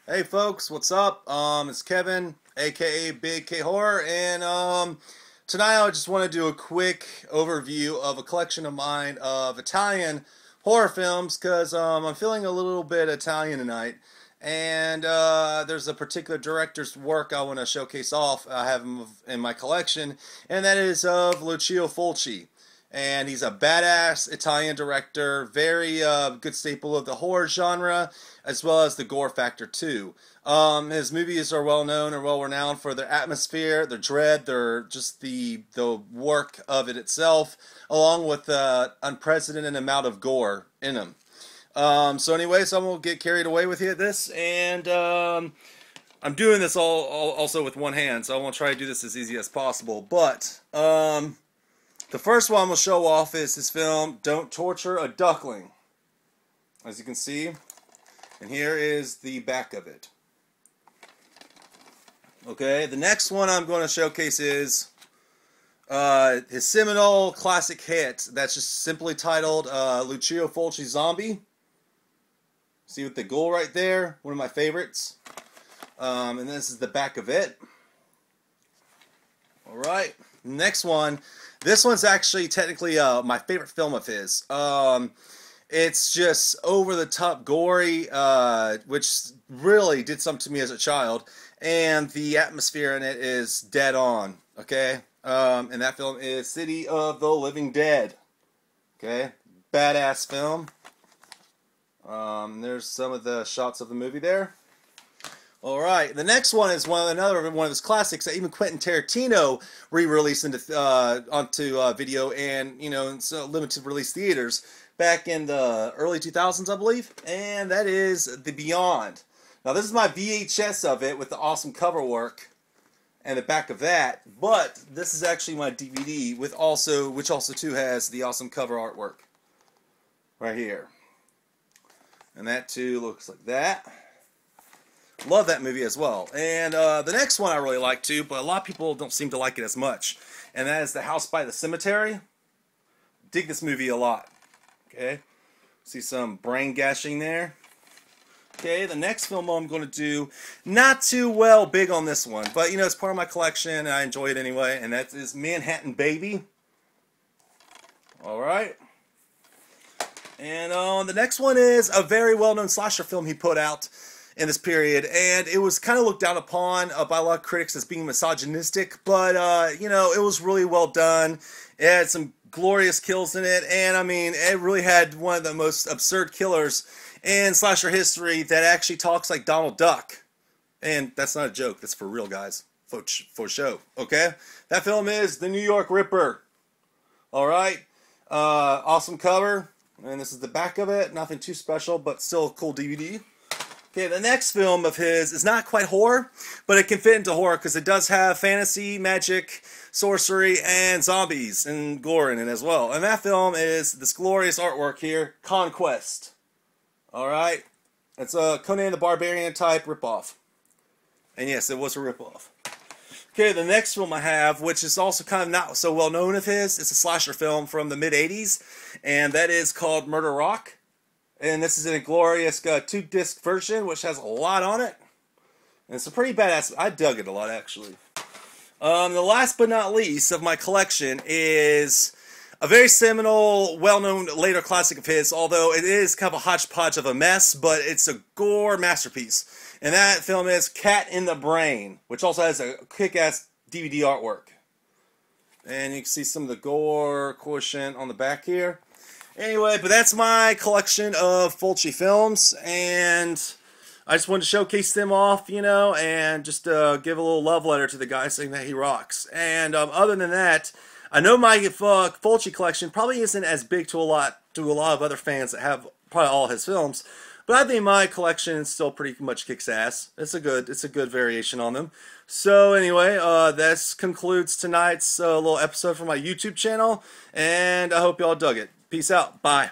Hey folks, what's up? It's Kevin, aka Big K Horror, and tonight I just want to do a quick overview of a collection of mine of Italian horror films because I'm feeling a little bit Italian tonight, and there's a particular director's work I want to showcase off. I have him in my collection, and that is of Lucio Fulci. And he's a badass Italian director, very good staple of the horror genre, as well as the gore factor too. His movies are well known and well renowned for their atmosphere, their dread, their just the work of it itself, along with the unprecedented amount of gore in them. So anyway, so I'm gonna get carried away with this, and I'm doing this all also with one hand, so I want to try to do this as easy as possible. But the first one I'm going to show off is his film, Don't Torture a Duckling. As you can see, and here is the back of it. Okay, the next one I'm going to showcase is his seminal classic hit that's just simply titled Lucio Fulci Zombie. See with the ghoul right there, one of my favorites. And this is the back of it. Alright, next one. This one's actually technically my favorite film of his. It's just over-the-top gory, which really did something to me as a child. And the atmosphere in it is dead on, okay? And that film is City of the Living Dead. Okay? Badass film. There's some of the shots of the movie there. Alright, the next one is another one of his classics that even Quentin Tarantino re-released onto video and, in limited release theaters back in the early 2000s, I believe. And that is The Beyond. Now, this is my VHS of it with the awesome cover work and the back of that. But this is actually my DVD, which also too has the awesome cover artwork right here. And that too looks like that. Love that movie as well. And the next one I really like too, but a lot of people don't seem to like it as much. And that is The House by the Cemetery. Dig this movie a lot. Okay. See some brain gashing there. Okay, the next film I'm going to do, not too big on this one. But, it's part of my collection and I enjoy it anyway. And that is Manhattan Baby. Alright. And the next one is a very well-known slasher film he put out in this period, and it was kind of looked down upon by a lot of critics as being misogynistic, but, it was really well done. It had some glorious kills in it, and, it really had one of the most absurd killers in slasher history that actually talks like Donald Duck. And that's not a joke, that's for real, guys. For show, okay? That film is The New York Ripper. Alright? Awesome cover, and this is the back of it. Nothing too special, but still a cool DVD. Okay, the next film of his is not quite horror, but it can fit into horror because it does have fantasy, magic, sorcery, and zombies and gore in it as well. And that film is this glorious artwork here, Conquest. Alright? It's a Conan the Barbarian type ripoff. And yes, it was a ripoff. Okay, the next film I have, which is also kind of not so well known of his, it's a slasher film from the mid-80s, and that is called Murder Rock. And this is in a glorious 2-disc version, which has a lot on it. And it's a pretty badass. I dug it a lot, actually. The last but not least of my collection is a very seminal, well-known later classic of his, although it is kind of a hodgepodge of a mess, but it's a gore masterpiece. And that film is Cat in the Brain, which also has a kick-ass DVD artwork. And you can see some of the gore quotient on the back here. Anyway, but that's my collection of Fulci films, and I just wanted to showcase them off, and just give a little love letter to the guy saying that he rocks. And other than that, I know my Fulci collection probably isn't as big to a lot of other fans that have probably all his films, but I think my collection still pretty much kicks ass. It's a good variation on them. So anyway, this concludes tonight's little episode from my YouTube channel, and I hope y'all dug it. Peace out. Bye.